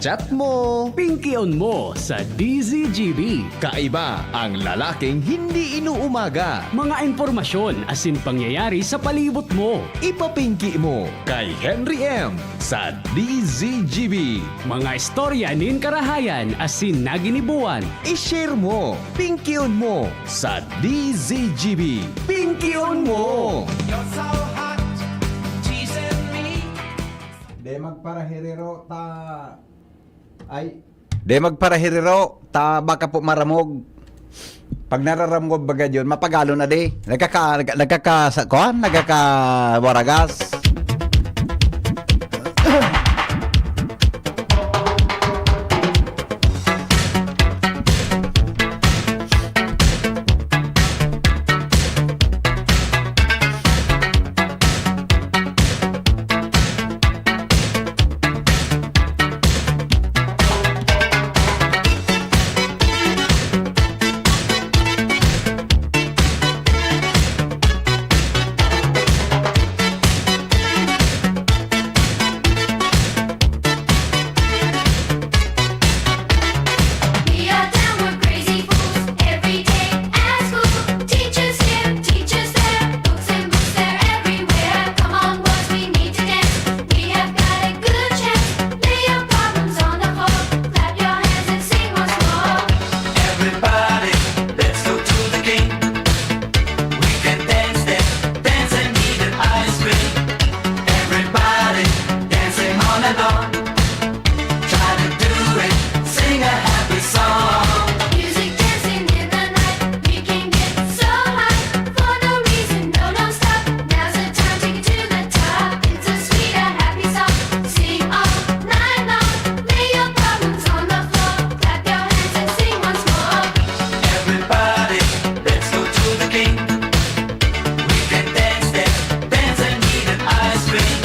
chat mo. Pinky-on mo sa DZGB. Kaiba ang lalaking hindi inuumaga. Mga impormasyon asin pangyayari sa palibot mo. Ipapinki mo kay Henry M. sa DZGB. Mga istorya nin karahayan asin naginibuan. I-share mo, pinky-on mo sa DZGB. Pinky-on mo! De magparahiriro ta baka po maramog. Pag nararamog baga yun, mapagalo na di. Nagkakawaragas. We are down, we're crazy fools every day at school. Teachers here, teachers there, books and books they're everywhere. Come on, boys, we need to dance. We have got a good chance. Lay your problems on the floor, clap your hands and sing once more. Everybody, let's go to the king. We can dance there, dance and eat an ice cream. Everybody, dancing all along. Try to do it, sing a happy song. Music dancing in the night, we can get so high for no reason, no, don't stop. Now's the time, take it to the top. It's a sweet and happy song. Sing all night long. Lay your problems on the floor, clap your hands and sing once more. Everybody, let's go to the king. We can dance there, dance and eat an ice cream.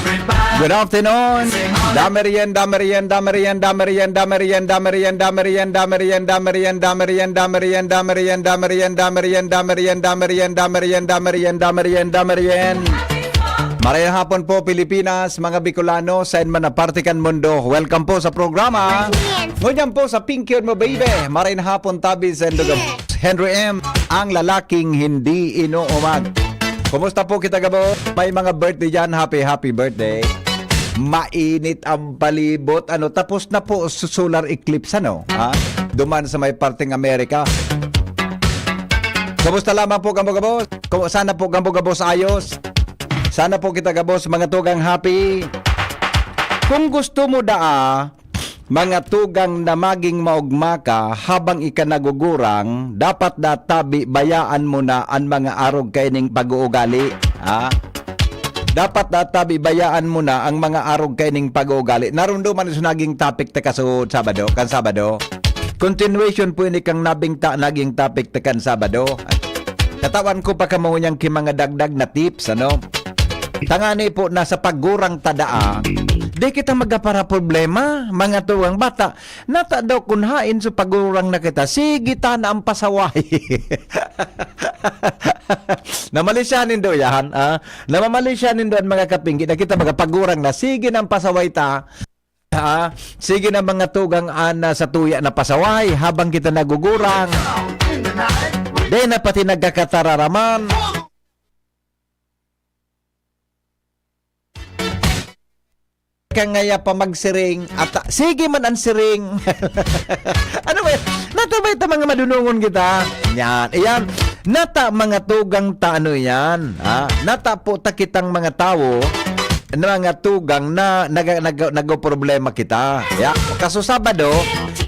Everybody. Good afternoon. Damerienda, merienda, merienda, merienda, merienda, merienda, merienda, merienda, merienda, merienda, merienda, merienda, merienda, merienda, merienda, merienda, merienda, merienda, merienda, merienda. Marayang hapon po Pilipinas, mga Bicolano, saan man na partikan mundo. Welcome po sa programa. Ngunyan po sa Pinky-on mo baby. Marayang hapon tabi sa Endogam. Henry M. Ang lalaking hindi inuumag. Kumusta po kita gabo? May mga birthday dyan. Happy birthday. Mainit ang palibot. Tapos na po solar eclipse ha? Duman sa may parting Amerika. Kumusta lamang po gabo-gabos? Sana po gabo-gabos ayos. Sana po kita gabos mga tugang happy. Kung gusto mo mga tugang na maging maugma ka habang ikanagugurang, dapat databi bayaan mo na ang mga arog kaining pag-uugali. Dapat databi bayaan mo na ang mga arog kaining pag-uugali. Narunduman sa naging topic ta kaso Sabado, kan Sabado. Continuation po ini kang naging topic ta kan Sabado. Katawan ko pa kamo niyang mga dagdag na tips Tangani po na sa paggurang tadaa, di kita magapara problema, mga tuwang bata. Nata daw kunhain sa paggurang na kita, sige ta na ang pasaway. Namalisyanin do yan, namamalisyanin do ang mga kapinggi na kita magapagurang na, sige na ang pasaway ta. Sige na mga tugang ana sa tuya na pasaway habang kita nagugurang. Di na pati nagkakatararaman. Kangaya pa magsiring at sige man ang siring. Ano ba? Nata ba ito mga madunungon kita? Yan. Nata mga tugang yan. Nata po ta kitang mga tao na mga tugang na nag-problema kita. Kaso Sabado,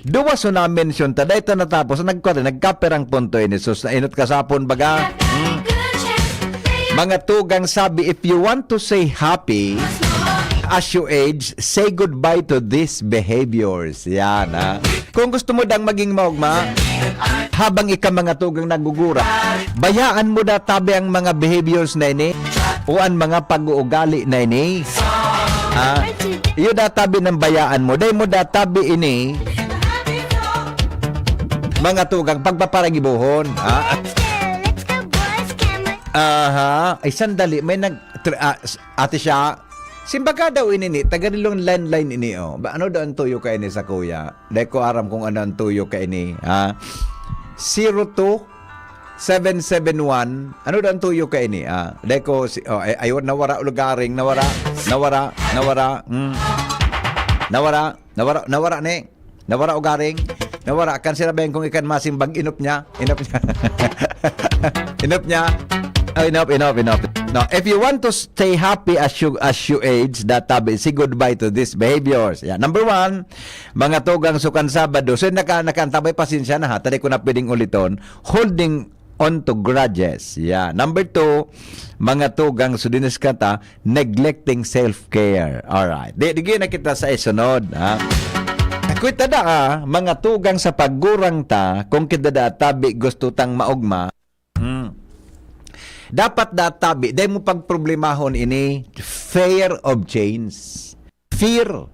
duwa so na mention ta dahil natapos nagkaperang punto ini sus na inot kasapon baga. Mga tugang sabi, if you want to say happy as you age, say goodbye to these behaviors. Yan Kung gusto mo dang maging maugma, habang mga tugang nagugura, bayaan mo da tabi ang mga behaviors na ini o ang mga pag-uugali na ini. Iyo da tabi ng bayaan mo. Dahil mo da tabi ini mga tugang pagpaparagibuhon. Let's go, boys. Camera. Ay sandali. May ate siya. Simbaga daw ini taganilong landline ini Ba ano daw ang tuyo ka ini sa kuya? Dahil ko aram kung ano ang tuyo ka ini. 02771 ano daw ang tuyo ka ini? Dahil ko ayun nawara lugaring nawara ni. Nawara ugaring. Nawara kan sinabihin kung ikan masimbang inop niya. Inop niya. Enough. No, if you want to stay happy as you age, say goodbye to these behaviors. Yeah. Number 1, mga tugang sukan Sabado. So, nakantabay pasensya na ha. Tadi ko na pwedeng uliton. Holding on to grudges. Yeah. Number 2, mga tugang sudinis kata, neglecting self-care. Alright. Di na kita sa isunod. Ha? Kuita da mga tugang sa paggurang ta, kung kita da tabi gusto tang maugma, dapat databi, dahil mo pagproblemahon ini, fear of change. Fear.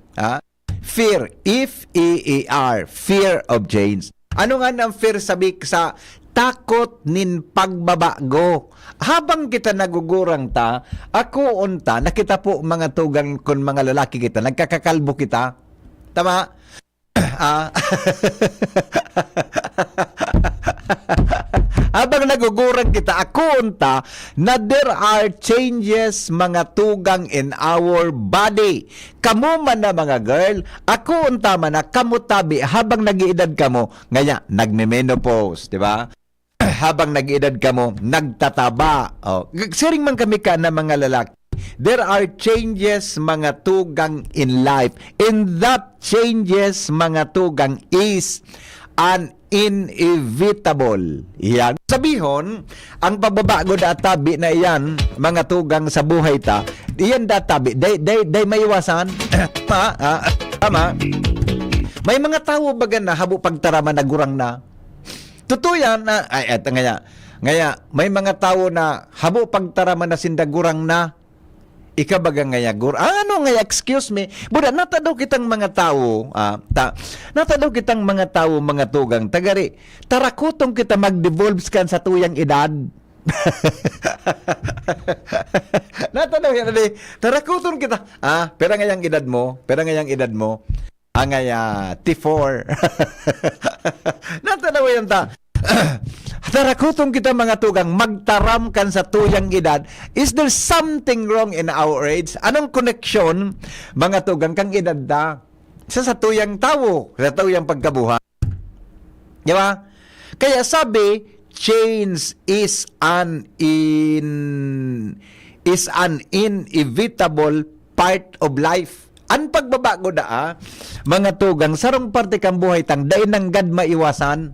Fear. F-E-A-R. Fear of change. Ano nga ng fear sabi sa takot nin pagbabago? Habang kita nagugurang ta, ako unta, nakita po mga tugang kun mga lalaki kita, nagkakakalbo kita. Tama? Habang nagugurang kita, ako unta na there are changes mga tugang in our body. Kamu man na mga girl, ako unta man na kamutabi habang nag-iedad kamo, ngaya nagme-menopause, di ba? Habang nag-iedad kamo, nagtataba. Siring man kami ka na mga lalaki. There are changes mga tugang in life. And that changes mga tugang is an inevitable. Yan. Sabihon, ang pagbabago da tabi na iyan, mga tugang sa buhay ta, iyan da tabi, day maiwasan. Tama. May mga tao baga na habo pagtarama na gurang na. Totoo yan na, ngaya, may mga tao na habo pagtarama na sindagurang na, ikabaga ngaya ano ngaya, excuse me, buda natadaw kitang mga tao, natadaw kitang mga tao, mga tugang, tagari, tarakutong kita mag-devolves kan sa tuyang edad. Natadaw yan, tarakutong kita, pera ngayang edad mo, ngaya, T4. Natadaw yan ta. Tarakutong kita mga tugang, magtaram kan sa tuyang edad. Is there something wrong in our age? Anong connection mga tugang kang edad da sa tuyang tao, sa tuyang pagkabuhay? Di ba? Kaya sabi, change is an inevitable part of life. Ang pagbabago da mga tugang, sarong parte kang buhay tang dahil nanggad maiwasan.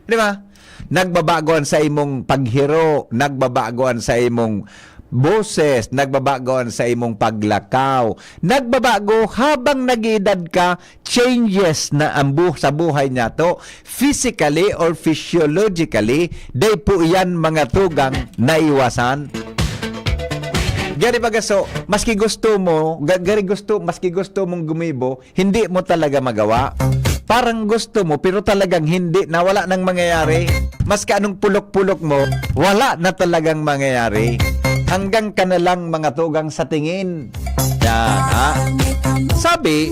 Di ba? Nagbabagoan sa imong paghiro, nagbabagoan sa imong boses, nagbabagoan sa imong paglakaw, nagbabago habang nag-edad ka, changes na ang sa buhay niya to, physically or physiologically, day po yan mga tugang naiwasan. Gari bagaso, maski gusto mong gumibo, hindi mo talaga magawa. Parang gusto mo, pero talagang hindi, na wala nang mangyayari. Maski anong pulok-pulok mo, wala na talagang mangyayari. Hanggang ka na lang mga tugang sa tingin. Yan, Sabi,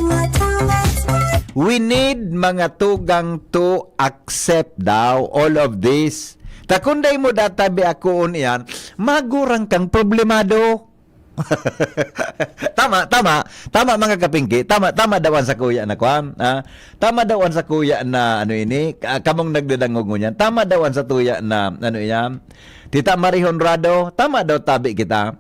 we need mga tugang to accept daw all of this. Takunday mo databi ako yan, magurang kang problemado. tama mga kapingki, tama dawan sa kuya na kwan, tama dawan sa kuya na ano ini, kamong nagdadangog mo niyan, tama dawan sa tuya na ano yan, Tita Marie Honrado, tama daw tabi kita,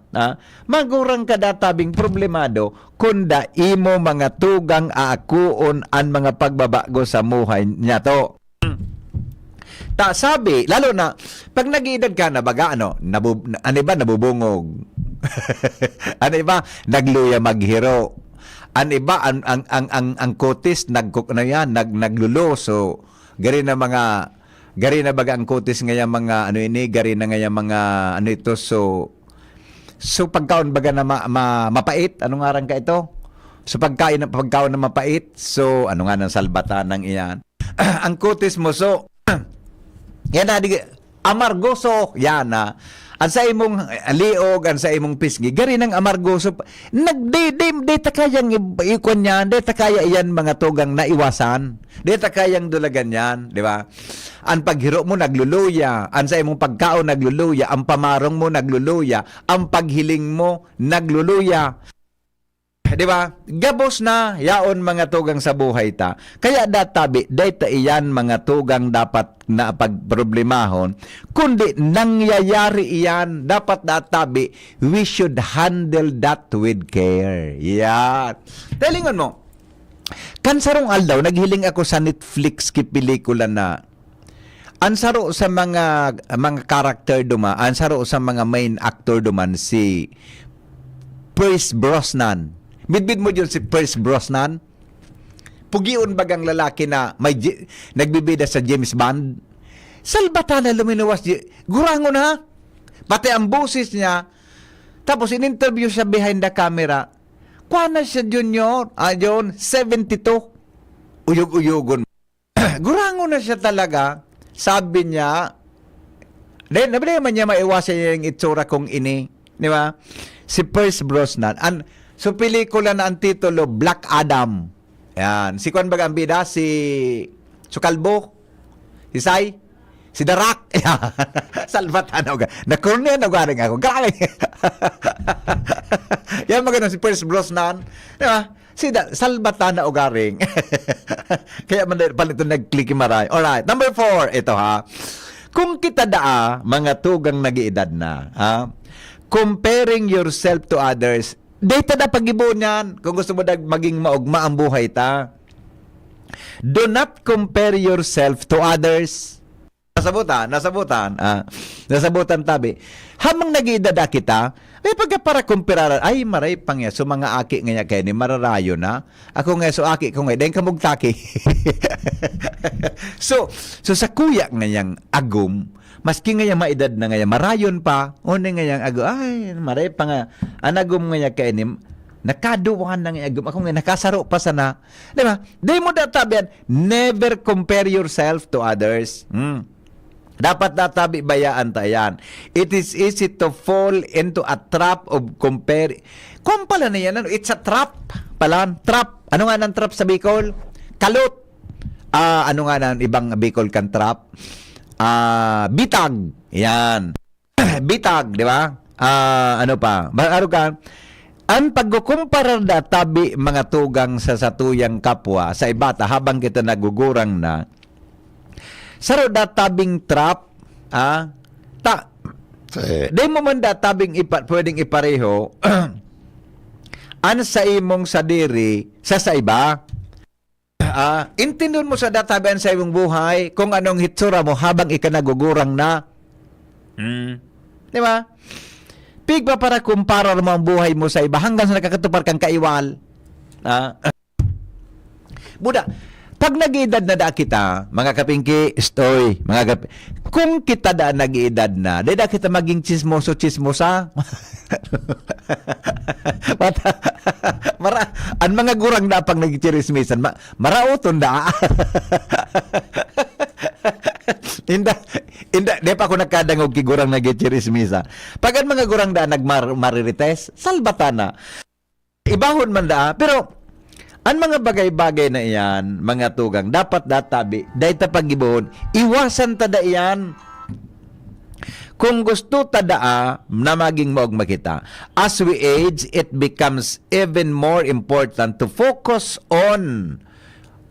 magurang kada tabing problemado kunda imo mga tugang aakuon an mga pagbabago sa muhay niya to. Sabi, lalo na pag nag-iedad ka na baga nabubungog. Ano iba, nagluya maghiro. Ano iba, ang kutis naglulo. So, gari na baga ang kutis ngaya mga gari na ngaya mga ito. So pagkaon baga na mapait, anong ngarang ka ito? So pagkaon na mapait, so ano nga ng salbatan ng iyan. Ang kutis mo, so yan na, amargoso, yan na. Ang sa imong liog, ang sa imong pisngi, gari ng amargo. So, di ta kayang ikon yan, di ta kaya yan mga tugang na iwasan. Di ta kayang dulagan yan, di ba? Ang paghiro mo nagluluya, ang sa imong pagkaon nagluluya, ang pamarong mo nagluluya, ang paghiling mo nagluluya. Di ba? Gabos na yaon mga tugang sa buhay ta. Kaya databi, data iyan mga tugang dapat na pagproblemahon. Kundi nangyayari iyan, dapat databi, we should handle that with care. Yan. Telingon mo, kansarong aldaw, naghiling ako sa Netflix ki pelikula na ansaro sa mga karakter duma, ansaro sa mga main actor duman si Pierce Brosnan. Bidbid mo yun si Pierce Brosnan. Pugiun bagang lalaki na may nagbibida sa James Bond. Salbatana luminuwas. Gurango na. Pati ang boses niya. Tapos in-interview siya behind the camera. Kuha na siya junior. Yun, 72. Uyog-uyogon. Gurango na siya talaga. Sabi niya, nabili man niya maiwasan niya yung itsura kong ini. Di ba? Si Pierce Brosnan. So, pelikula na ang titulo, Black Adam. Yan. Si Kwan Baga ang bida, si Sukalbo, si Sai, si Darak. Salvatan ako. Nakurnian ako galing ako. Galing. Yan mga si Pierce Brosnan. Diba? Si Salvatan ako galing. Kaya man palito nag-click maray. Alright. Number 4. Ito ha. Kung kita daa, mga tugang nag-iedad na, ha? Comparing yourself to others, data na pag-ibon yan. Kung gusto mo maging maugma ang buhay ta. Do not compare yourself to others. Nasabutan tabi. Hamang nag-iidada kita, may pagkapara kumpiraran, ay maray pang ya, so mga aki nga kaya ni mararayo na. Ako nga, so aki ko nga, dahil kamugtaki. so sa kuya nga yang agum, maski nga maedad na nga marayon pa, una nga yang agum, ay maray pa nga, anagum nga kaya ni, nakaduwan na nga agum, ako nga nakasaro pa sana. Diba? Di mo databihan, never compare yourself to others. Dapat databi bayaan tayan. It is easy to fall into a trap of compare. Kung pala na yan, it's a trap. Pala, trap. Ano nga ng trap sa Bicol? Kalot. Ano nga ng ibang Bicol kan trap? Bitag. Yan. Bitag, di ba? Ano pa? Ano ka? Ang pagkukumpara databi mga tugang sa satuyang kapwa sa ibata habang kita nagugurang na, saro databing trap, di mo man databing pwedeng ipareho, an sa imong sadiri sa iba. Intindon mo sa databihan sa imong buhay kung anong hitsura mo habang ikanagugurang na. Di ba? Pigpa para kumpara mo ang buhay mo sa iba hanggang sa nakakatupar kang kaiwal. Buda, pag nag-iedad na da kita, mga kapingki, story, kung kita da nag-iedad na, da kita maging chismosa. Ang mga gurang da pang nag-chirismisan, marauton da. Inda, di pa ako nakadangog ki gurang nag-chirismisa. Pag ang mga gurang da nagmarirites, salbatana. Ibahon man da, pero ang mga bagay-bagay na iyan, mga tugang, dapat databi, dahil tapag-ibon, iwasan tada iyan. Kung gusto tadaa na maging maugma kita, as we age, it becomes even more important to focus on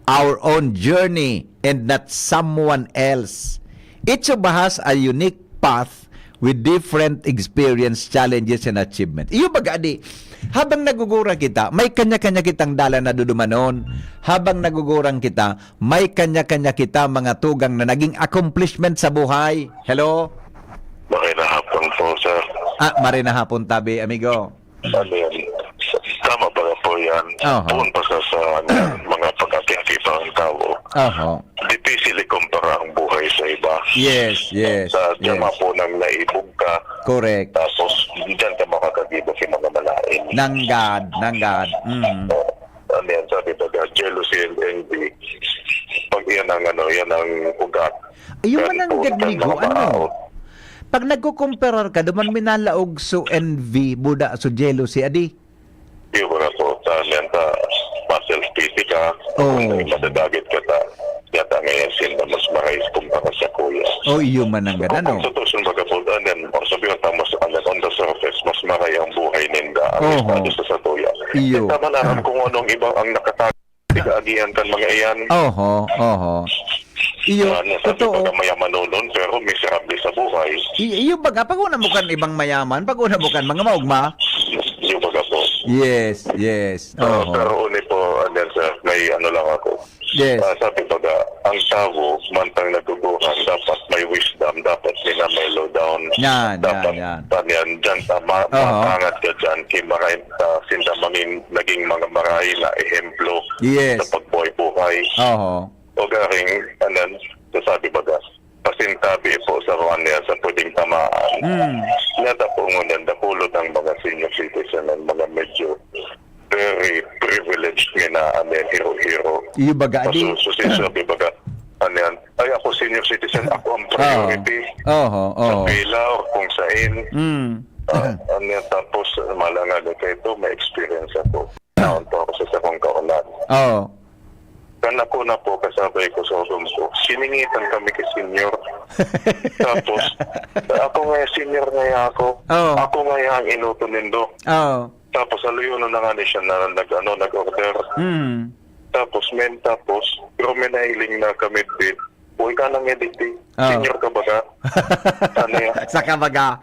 our own journey and not someone else. Each of us has a unique path with different experience, challenges, and achievement. Iyo bagadi, habang nagugurang kita, may kanya-kanya kitang dala na dudumanon. Habang nagugurang kita, may kanya-kanya kita mga tugang na naging accomplishment sa buhay. Hello? Makinahapon po, sir. Marina hapon tabi, amigo. Ano yan? Tama ba po yan? Doon pa sa mga pagkakikita ng tao. Difficile kumpara ang buhay sa iba. Yes. Sa tiyama po nang naibog ka. Correct. Tapos, dyan ka makakagibo sa mga malain. Nanggad. Ano yan, sabi ba, jealousy and envy. Pag yan ang ugat. Ayun man ang gadligo, ano? pag nagkukumparar ka, duman minalaog so envy, buda, so jealousy, adi. Yung mga po, yan ta, ma-self-pity ka, Oh. madadagit ka ta, yata ngayon sila mas marais kumpara sa kuya. O iyo man ang gana, no? Kung tutulong baga po, then, sabihin tamos, on the surface, mas maray ang buhay ninda, Oh. ang sa tuya. Iyo. Tama na kung anong ibang ang nakatago, tiga-agihan kan mga iyan. Oho, oho. Iyo, Sabi totoo. baga mayaman noon, pero miserable sa buhay. Iyo baga, pag una mo kan ibang mayaman, pag una mo kan mga maugma. Yung baga po. Yes, yes. Oho. Pero uni po, sir, may ano lang ako. Yes. Sabi baga, ang tao, mantang naguguhan, dapat may wisdom, dapat minamellow down. Yan, dapat, yan. Yan, dyan, matangat ka dyan, kimaray, sinda naging mga maray na ehemplo Yes. sa pagbuhay-buhay. Oho. O garing, sabi baga, pasintabi po sa ruan niya sa pwedeng tamaan. Nata po ngunyan, napulot ang mga senior citizen ng mga medyo very privileged nga na hero-hero. Iyo baga, adi. Sabi baga, ay ako senior citizen, ako ang priority. Oho, Sa oho. pila o kung sain. Tapos, malangan ko ito, may experience ako. Naon po ako sa sakong kaunan. Oo. Kana ko na po, kasabay ko sa home ko, siningitan kami kay senior. Tapos, ako nga senior nga ako. Oo. Ako nga ang inuto nindo. Oo. Tapos, aluyon na nga ni siya na nag-order. Tapos, pero may nahiling na kami din. Uy ka nang editi. Oo. Senior ka ba ka? Ano yan? Saka baga.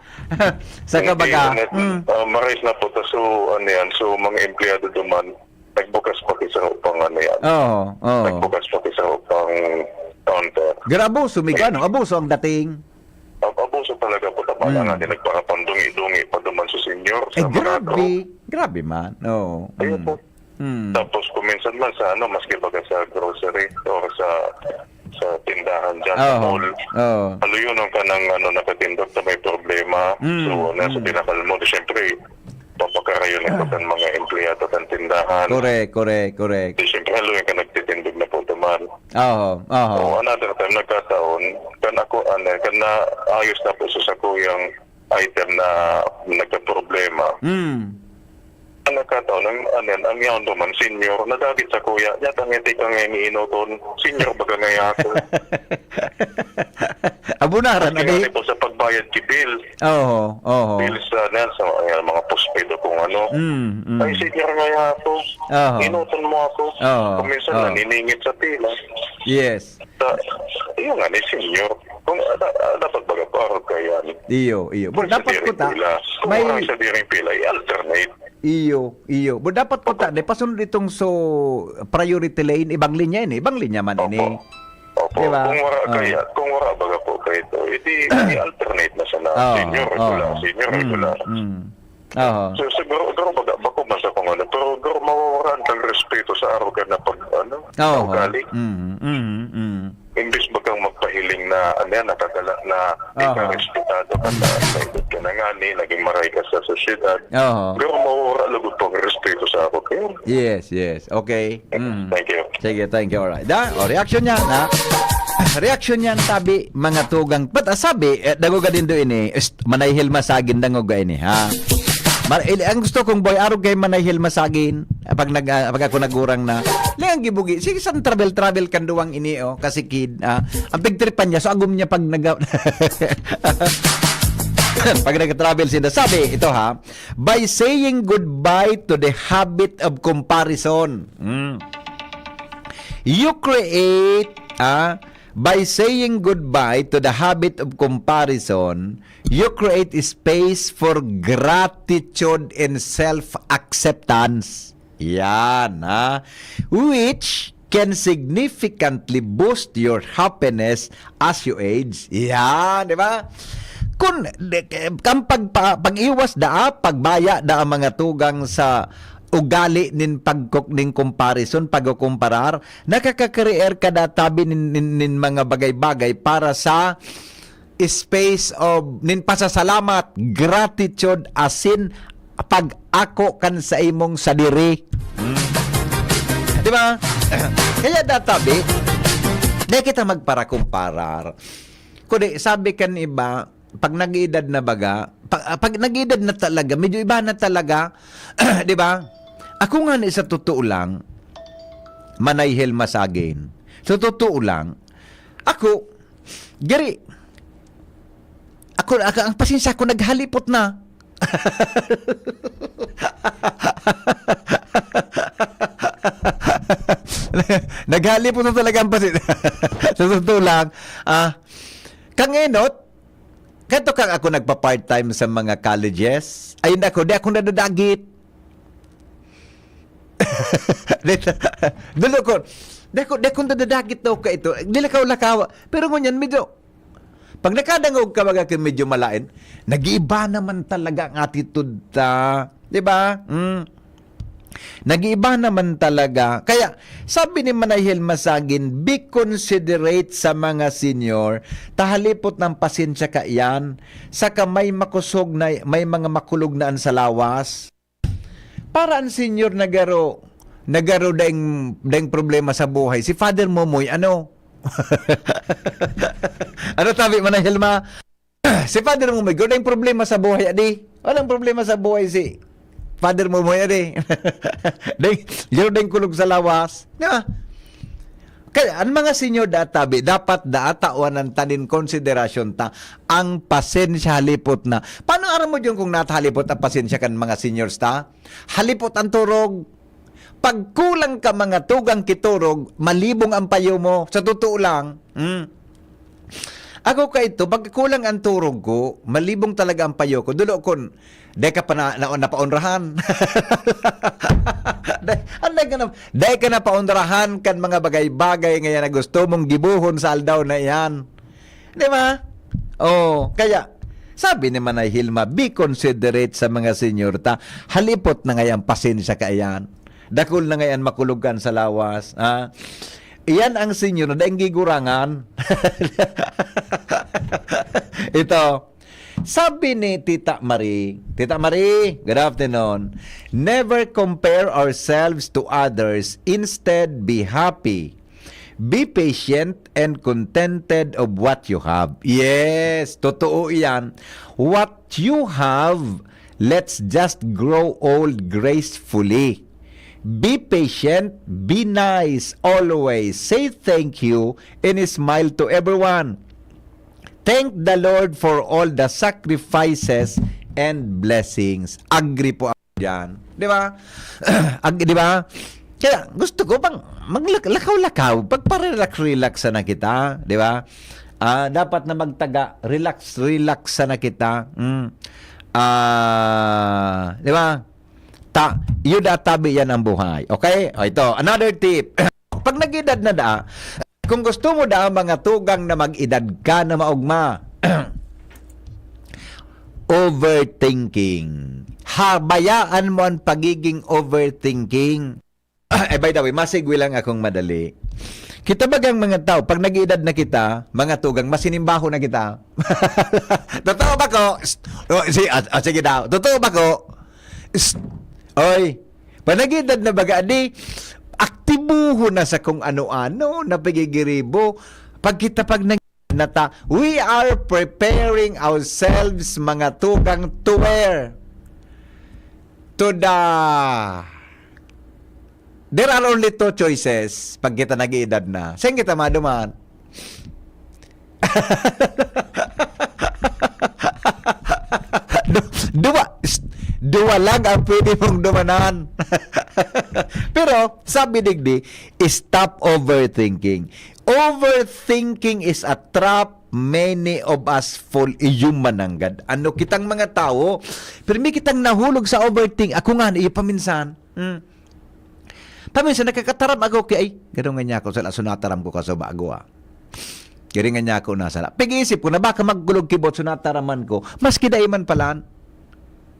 Saka baga. Marais na po. So, so mga empleyado duman, nagbukas pa sa upang Oo. Oo. Nagbukas pa sa upang counter. Grabo, sumiga, no? Abuso ang dating. Abuso talaga po tapala nga din nagparapandungi-dungi pa duman sa senior. Eh, Sa mga grabe. Grabe man. Oo. Ayun po. Tapos kuminsan man sa maski baga sa grocery or sa tindahan dyan sa Oo. mall. Oo. Aluyon ka ng nakatindog na may problema. So, nasa pinakal mo, siyempre, papakarayon na po ng mga empleyado ng tindahan. Correct. Di siyempre, aluyon ka nagtitindog na po naman. Oo. Oo. So, another time, nagkataon, kan na ayos na po sa sakuyang item na nagka-problema. Ang nagkataon, ang yaon naman, senior, nadagit sa kuya, yata nga di ka nga iniinoton, senior baga nga ako. Abunaran, Kaya adi. po sa pagbayad ki bill, Oo. bill sa mga postpaid o kung ano, ay senior nga ako, Oo. inuton mo ako, Oo. kuminsan Oo. naniningit sa pila. Yes. Yung nga ni senior, kung dapat baga parang kaya Iyo. Dapat ko ta. May May sa diring pila, i-alternate. iyo. Dapat ko ta. Pasunod itong so priority lane, ibang linya ini, ibang linya man ini. Opo. Diba? Kung wala baga po kayo ito, i-alternate na siya na senior regular. Oo. So siguro baga bako man sa kung ano, pero mawawaran kang respeto sa araw ka na pag ugali. Imbis bagang magpahiling na nakagala na ika-respetado ka na naibot ka na nga ni, naging maray ka sa sosyedad. Pero mawawara lagod pang respeto sa araw kayo. Yes. Okay. Thank you. Sige, thank you. Alright. Reaction niya na. Reaction niyan tabi mga tugang. But sabi, dagoga din do ini, manayhil masagin dangoga ini, ha. Ang gusto kong boy araw kay manayhil masagin pag ako nagurang na lang gibugi sige san travel kan duwang ini kasi kid ang pigtripan niya so agum niya pag pag nag-travel sila sabi ito ha by saying goodbye to the habit of comparison you create by saying goodbye to the habit of comparison, you create a space for gratitude and self-acceptance. Yan, which can significantly boost your happiness as you age. Yan, di ba? Kung pag-iwas pagbaya ang mga tugang sa ugali nin ning comparison pagkukumparar nakaka-create kada tabi nin mga bagay-bagay para sa space of nin pasasalamat gratitude asin pag ako kan sa imong sadiri di ba kaya databi di kita magpara-kumparar kundi sabi kan iba pag nag-iedad na baga, pag nag-iedad na talaga, medyo iba na talaga, 'di ba? Ako nga ni sa totoo lang, manayhel masagin. Sa totoo lang, ako ang pasensya ko naghalipot na. Naghalipot na talaga ang pasensya. Sa totoo lang, kangenot, kanto kang ako nagpa-part-time sa mga colleges, ayun ako, di ako nadadagit. Dulo ko, di ako nadadagit daw ka ito. Dilakaw-lakaw. Pero ngunyan, medyo, pag nakadangog ka mga medyo malain, nag-iiba naman talaga ang attitude ta. Di ba? Nag-iiba naman talaga. Kaya, sabi ni Manayhel Masagin, be considerate sa mga senior, tahalipot ng pasensya ka iyan, saka may makusog na, may mga makulog na sa lawas. Para ang senior nagaro daing problema sa buhay. Si Father Momoy, ano? Ano tabi Manayhel ma? Si Father Momoy, daing problema sa buhay, adi? Walang problema sa buhay si Father Momoy, adi? Daing kulog sa lawas. Yeah. Kaya, ang mga senior databi, dapat daatawan ng tanin konsiderasyon ta, ang pasensya halipot na. Paano aram mo dyan kung natahalipot ang pasensya kan mga seniors ta? Halipot ang turog. Pag kulang ka mga tugang kiturog, malibong ang payo mo. Sa totoo lang, ako ka ito, pag kulang ang turog ko, malibong talaga ang payo ko. Dulo kon, day ka pa napaunrahan. Day ka na paunrahan kan mga bagay-bagay ngayon na gusto mong gibuhon sa aldaw na iyan. Di ba? Oh, kaya, sabi ni Manay Hilma, be considerate sa mga senior ta. Halipot na ngayon, pasensya ka iyan. Dakol na ngayon makulugan sa lawas. Iyan ang senior na daing gigurangan. Ito, sabi ni Tita Marie, good afternoon, never compare ourselves to others, instead be happy. Be patient and contented of what you have. Yes, totoo iyan. What you have, let's just grow old gracefully. Be patient, be nice, always say thank you, and smile to everyone. Thank the Lord for all the sacrifices and blessings. Agree po ako dyan. Di ba? Di ba? Kaya gusto ko bang maglakaw-lakaw, pagpa-relax na kita. Di ba? Dapat na magtaga, relax na kita. Di ba? Yun tabi yan ang buhay. Okay? O ito, another tip. Pag nag-edad na da, kung gusto mo da mga tugang na mag-edad ka na maugma, overthinking. Habayaan mo ang pagiging overthinking. By the way, masigwi lang akong madali. Kita bagang mga tao, pag nag-edad na kita, mga tugang, masinimbaho na kita. Totoo ba ko? Sige daw. Totoo ba ko? Oy, panagidad na baga, aktibuho na sa kung ano-ano, na pagigiribo. Pag nata, we are preparing ourselves, mga tugang, to where? To the... There are only two choices pag kita nag-iedad na. Saan kita maduman? Dua lang ang pwede mong dumanan. Pero, sabi digdi, stop overthinking. Overthinking is a trap many of us fall mananggad. Ano kitang mga tao, pero may kitang nahulog sa overthinking. Ako nga, paminsan. Paminsan, nakakataram ako kay, gano'n nga niya ako, sunataram ko ka sa bago Kaya nga niya ako nasa. Pag-iisip ko na baka maggulog kibot sunataraman ko, mas kidaiman palan.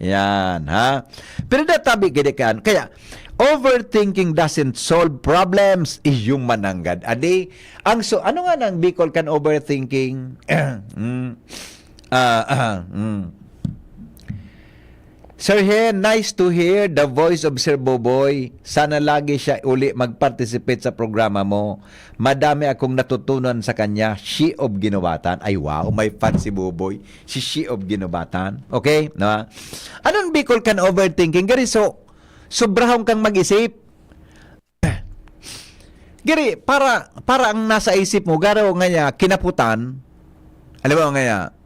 Yan, ha? Pero databi gidikan. Kaya, overthinking doesn't solve problems. Iyong mananggad. Adi, ano nga nang Bicol kan overthinking? Sir Hen, nice to hear the voice of Sir Boboy. Sana lagi siya uli mag-participate sa programa mo. Madami akong natutunan sa kanya. She of Ginubatan. Ay wow, may fan si Boboy. Si She of Ginubatan. Okay? No? Anong Bicol kan overthinking? Gari, so, sobrahong kang mag-isip. Gari, para ang nasa isip mo, garaw nga kinaputan. Alam mo nga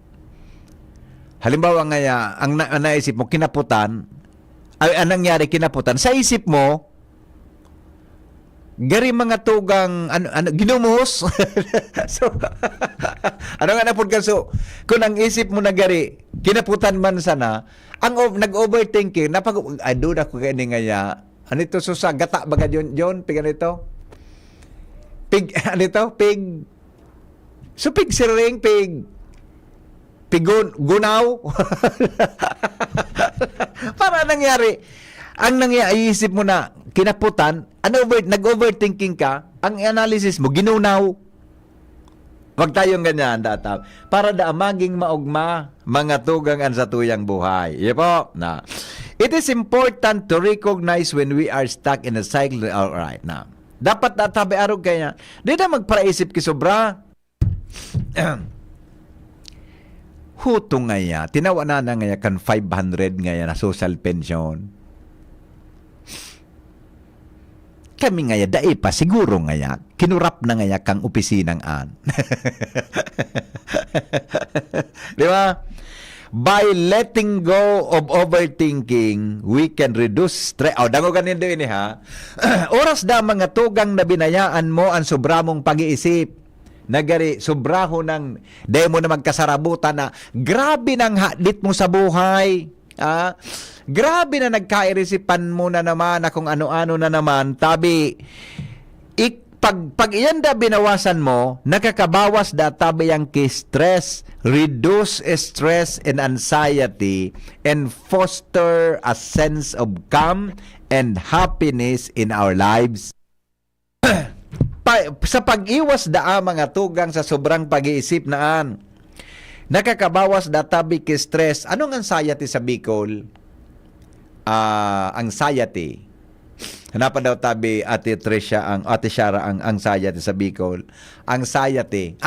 halimbawa nga ang naisip mo, kinaputan, ay anong nangyari kinaputan, sa isip mo, gari mga tugang, ginumuhos. So, ano nga na po ka, so, kung ang isip mo na gari, kinaputan man sana, nag-overthinking, ay doon ako kaya ano ito, so sa gata, baga John, pig ano ito? Pig, ano ito? Pig, so pig siring, pig, gunaw. Para nangyari, ang isip mo na kinaputan, nag-overthinking ka, ang analysis mo, ginunaw. Wag tayong ganyan, data. Para maging maugma, mga tugang sa tuyang buhay. Yan po. Na. It is important to recognize when we are stuck in a cycle. Alright, na. Dapat tabi arog kaya. Di na magparaisip ki sobra. Huto ngaya, tinawa na ngaya kan 500 ngaya na social pension. Kami ngaya, dae pa, siguro ngaya, kinurap na ngaya kang opisinang an. Di ba? By letting go of overthinking, we can reduce stress. Dango ganin din ha. Oras da mga tugang na binayaan mo ang sobra mong pag-iisip. Nagari, sobraho ng dahil mo na magkasarabutan na grabe ng hadlit mo sa buhay. Grabe na nagkairisipan mo na naman na kung ano-ano na naman. Tabi, pag iyan da binawasan mo, nakakabawas da tabi ang stress, reduce stress and anxiety, and foster a sense of calm and happiness in our lives. Sa pag-iwas daa mga tugang sa sobrang pag-iisip naan, nakakabawas da tabi ki stress. Anong anxiety sa Bicol? Anxiety. Hanapan daw tabi Ate Tricia, Ate Shara ang anxiety sa Bicol. Anxiety.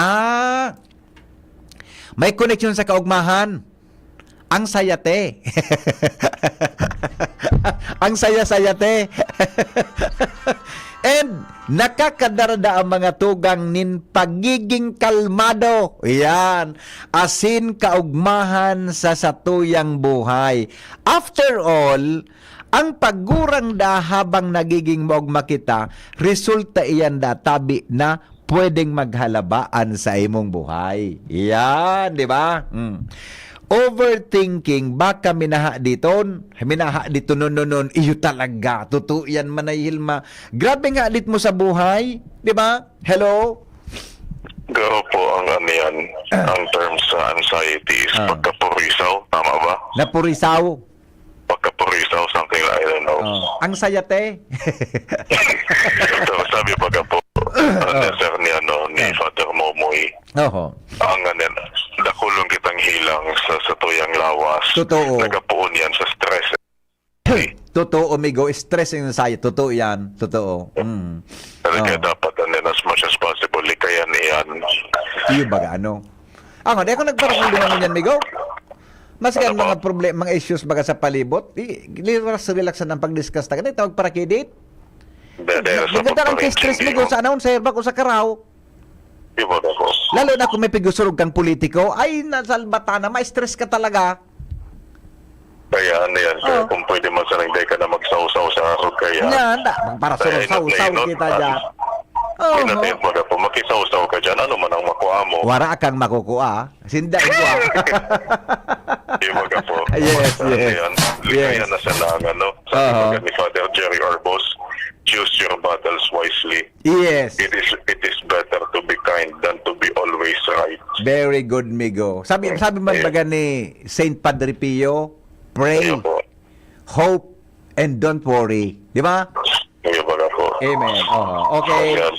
May connection sa kaugmahan. Anxiety. Ang saya-sayate. And nakakadarada ang mga tugang nin pagiging kalmado. Yan. Asin kaugmahan sa satuyang buhay. After all, ang paggurang da habang nagiging maugma kita, resulta iyan da tabi na pwedeng maghalabaan sa imong buhay. Yan, di ba? Overthinking, baka minaha dito nun, iyo talaga, totoo yan manayhilma. Grabe nga alit mo sa buhay, di ba? Hello? Garo po ang ano yan, ang terms sa anxiety is pagkapurisaw, tama ba? Napurisaw. Pagkapurisaw, something like, I don't know. Ang sayate. So, sabi pagkapo, sir ni Father Momoy, ang nakulong kitang hilang sa tuyang lawas. Totoo. Nagapuon yan sa stress. Totoo, amigo. Stress and anxiety. Totoo yan. Totoo. Talaga dapat as much as possible, likayan iyan. Iyo ba ano? Di ako nagparasal naman yan, amigo. Mas kan mga problema, mga issues baga sa palibot, relaxan ang pag-discuss ta. Ganito, magparakidit. Maganda ang stress mo sa announcer, bako sa karaw. Iba na po. Lalo na kung may pigusurog kang politiko, ay nasalbata na, ma-stress ka talaga. Kaya ano yan, sir, kung pwede man sa nangday ka na magsaw-saw sa araw kaya. Yan, para saw-saw kita dyan. Pinatid mo na po, makisaw-saw ka dyan, ano man ang makuha mo. Wara kang makukuha. Sinda ko. Iba ka po. Yes. Likayan na sa lang, Sabi ni Father Jerry Arbos, choose your battles wisely. Yes. It is better to be kind than to be always right. Very good, Migo. Sabi man baga ni Saint Padre Pio, pray, hope, and don't worry. Di ba? Iba ka po. Amen. Okay. Yes.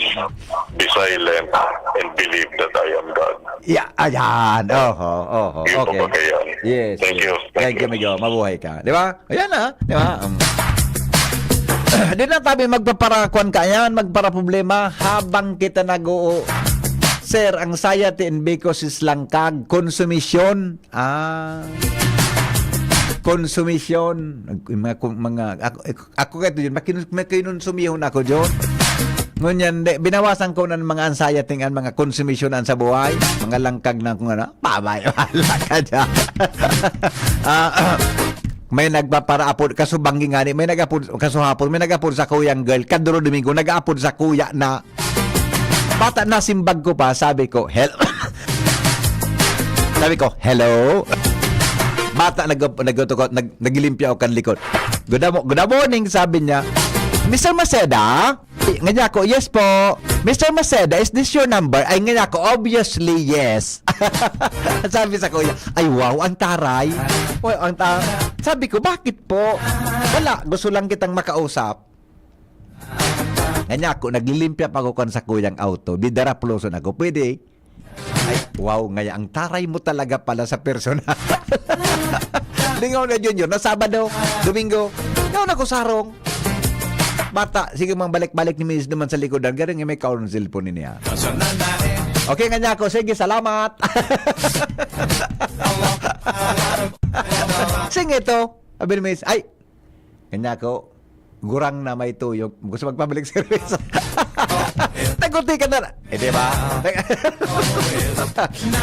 Be silent and believe that I am God. Yeah, ayan. Yun po Okay. ba kaya? Yes. Thank you. Thank you, medyo. Mabuhay ka. Di ba? Ayan na. Di ba? Di na tabi magpaparakuan ka yan, magpara-problema habang kita nag-oo. Sir, anxiety and because is langkag. Konsumisyon. Konsumisyon. Ako kayo yun. Makinonsumihon ako dyan. Ngunyan, binawasan ko ng mga anxiety ang mga konsumisyonan sa buhay. Mga langkag na kung ano. Pabay, wala ka dyan. May nagpaparaapod, kaso bangi nga ni, may nag-apod, kaso hapon, may nag-apod sa kuyang girl, kaduro Domingo, nag-apod sa kuya na, bata na simbag ko pa, sabi ko, hello? Bata, naglimpya ako kan likod. Good morning, sabi niya, Mr. Maceda? Nga ko, yes po. Mr. Maceda, is this your number? Ay, nga ko, obviously, yes. Sabi sa kuya, ay wow, ang taray. Oy, ang taray. Sabi ko, bakit po? Wala, gusto lang kitang makausap. Nga ko, naglilimpya pa ako kan sa kuyang auto. Didaraploson ako, pwede. Ay, wow, ngaya, ang taray mo talaga pala sa personal. Lingaw na Junior, na Sabado, Domingo, ngayon ako sarong. Bata, sige mang balik-balik ni Miss naman sa likodan. Garing may kaon ng cellphone niya. Okay nga niya ako. Sige, salamat. Sing ito. Sabi ni Miss, ay, kanya ako, gurang na may tuyok. Gusto magpabalik service. Nagunti ka na. Di ba?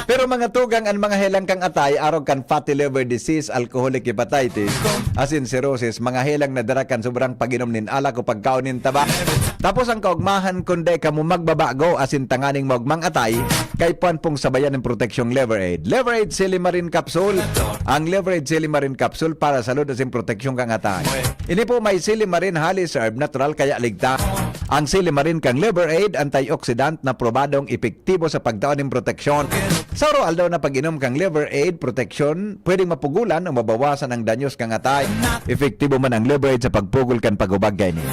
Pero mga tugang ang mga helang kang atay, araw kan fatty liver disease, alcoholic hepatitis, asin cirrhosis, mga helang na darakan sobrang paginom nin alak o pagkaunin taba. Tapos ang kaugmahan kundi ka mo magbabago asin tanganing magmang atay, kay puan pong sabayan ng proteksyong Liver Aid. Liver Aid Silimarin Capsule. Ang Liver Aid Silimarin Capsule para salud asin proteksyon kang atay. Ini po may Silimarin Highly Served Natural kaya ligtas. Ang Silimarin kang Liver Aid, antioxidant na probadong epektibo sa pagtaon ng proteksyon. Sa oral daw na pag-inom kang Liver Aid protection, pwedeng mapugulan o mabawasan ang danyos kang atay. Epektibo man ang Liver Aid sa pagpugol kan pagubagay niya.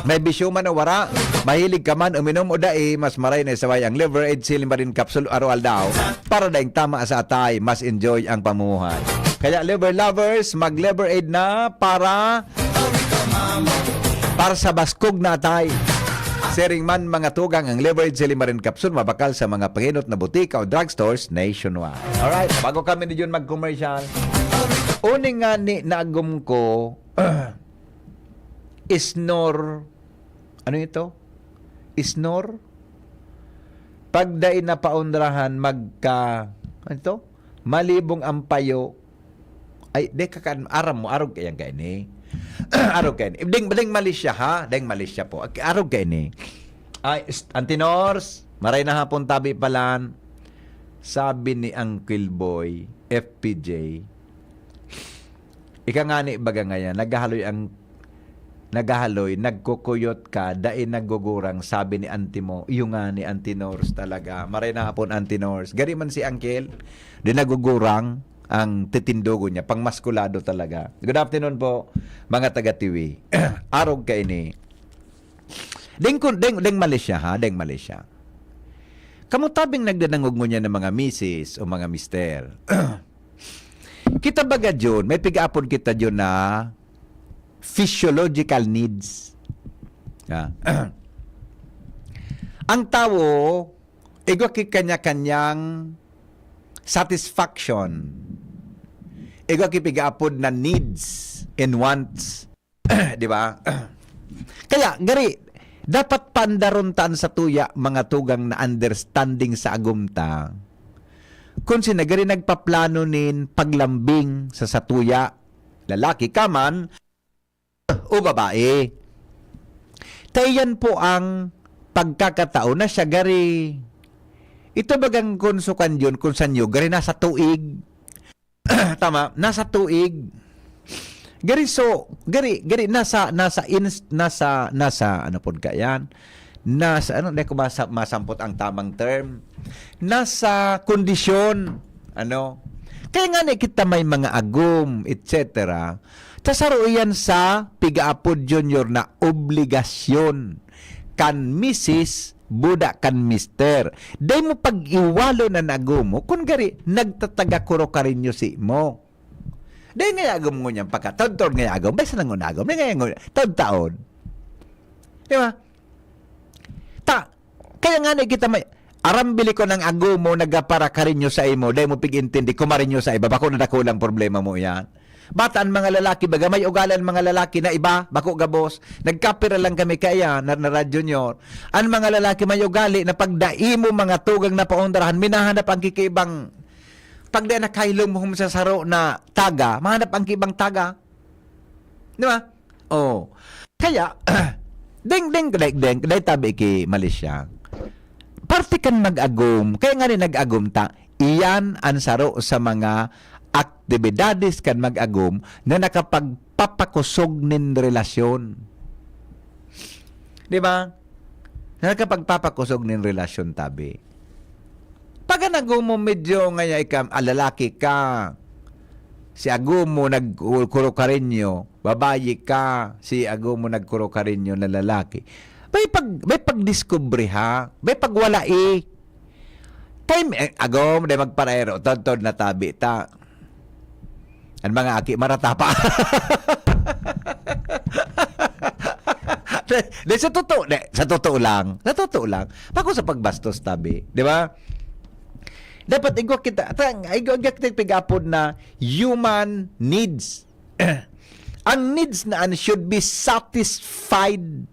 May bisyo man o wara, mahilig ka man uminom o dai, mas maray na isaway ang Liver Aid Silimarin Capsule aral daw para daing tama sa atay, mas enjoy ang pamuhay. Kaya liver lovers, mag-Liver Aid na para sa baskog na atay. Sharing man mga tugang ang Liver Aid Silimarin Capsule mabakal sa mga panginot na butika o drugstores nationwide. Alright, bago kami ni Jun mag-commercial, uning nga ni naagum ko, Isnor, ano ito? Isnor? Pagday na paundrahan magka, ano ito? Malibong ampayo, ay, de kakaan, aram mo, arog kayang kain eh. Arog kain. Ding Malaysia ha? Ding Malaysia po. Arog kain eh. Ay, Antinors, maray na hapon tabi palan. Sabi ni Uncle Boy, FPJ, ika nga ni baga ngayon, nagahaloy, nagkukuyot ka, dahil naggugurang, sabi ni Auntie mo, yung nga ni Antinors talaga. Maray na hapon Antinors. Gari man si Uncle, di nagugurang, ang titindogo niya, pangmaskulado talaga. Good afternoon po, mga taga-tiwi. Arog ka ini. Deng Malaysia ha, deng Malaysia. Kamutabing nagdanangog mo niya ng mga misis o mga mister. Kita baga dyan, may piga-apon kita dyan na physiological needs. Ang tao, igwaki kanya-kanyang satisfaction. Igwaki piga-apon na needs and wants. Di ba? Kaya, gari, dapat pandarontan sa tuya mga tugang na understanding sa agumta. Kung sinagari nagpaplano nin paglambing sa satuya, lalaki ka man, o babae. Tayan po ang pagkakataon na siya gari. Ito bagang konsukan yun kung saan nyo, gari nasa tuig. Tama, nasa tuig. Gari nasa ano po yan? Nasa ano ko masampot ang tamang term. Nasa kondisyon ano. Kaya nga ni kita may mga agum, etc. Tasaro yan sa pigaapod junior na obligasyon. kan Mrs. budak kan Mister. Day mo pag-iwalo na nagumo, kung gari, nagtataga kuro ka rin nyo si mo. Day nga agom mo niyang pagka, taon-taon nga agom, basta nang unagom, day nga taon-taon. Di ba? Kaya nga na kita may, arambili ko ng agumo, nagapara ka rin nyo sa imo, day mo pig-intindi, kumarin nyo sa iba, bako na nakulang problema mo yan. Bataan mga lalaki, baga may ugalan mga lalaki na iba, bako gabos, nagkapira lang kami kaya, na radyo nyo. Ang mga lalaki may ugali na pagdai mo mga tugang na paundarahan, minahanap ang kikibang, pagda na kailong mo sa saro na taga, mahanap ang kibang taga. Di ba? Oh. Kaya, ding, tabi ki Malaysia. Parte kan mag-agum, kaya nga rin nag-agum ta, iyan ang saro sa mga aktibidades kan mag-agum na nakapagpapakusog nin relasyon. Di ba? Na nakapagpapakusog nin relasyon tabi. Pag nagum mo medyo ngaya ikam, lalaki ka, si agum mo nagkuro ka rin nyo, babayi ka, si agum mo nagkuro ka rin nyo na lalaki. May pagdiskubre ha. May pagwalai. Time, agom, day magparero. Tontod na tabi ta. Ang mga aki, marata pa. Sa totoo lang. Pako sa pagbastos tabi. Di ba? Dapat igwa kita pigapod na human needs. Ang needs na should be satisfied.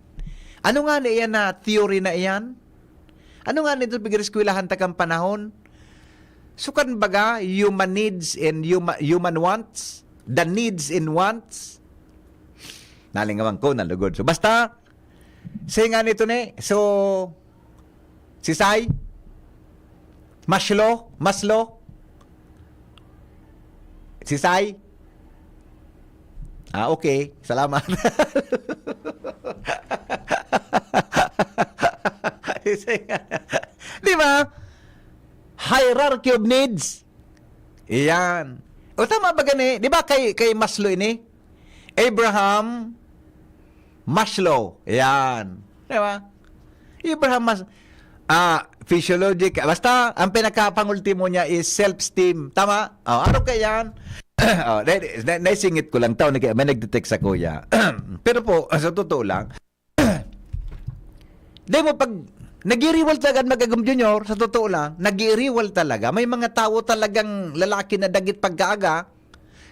Ano nga na iyan na theory na iyan? Ano nga nito pag-eskwelahan takang panahon? Sukan baga human needs and human wants? The needs and wants? Nalingawan ko, nalugod. So basta, say nga nito ni, so, si Sai, Maslow, si Sai, okay, salamat. Di ba? Hierarchy of needs. Iyan. O tama ba gani? Di ba kay Maslow ini? Abraham Maslow. Iyan. Di ba? Abraham Maslow. Physiologic. Basta, ang pinakapangultimo niya is self-esteem. Tama? Ano kaya yan? Naisingit ko lang. May nagdetect sa kuya. Pero po, sa totoo lang, di mo pag nag-i-rewal talaga mag-agum junior, sa totoo lang, nag-i-rewal talaga. May mga tao talagang lalaki na dagit pagkaaga,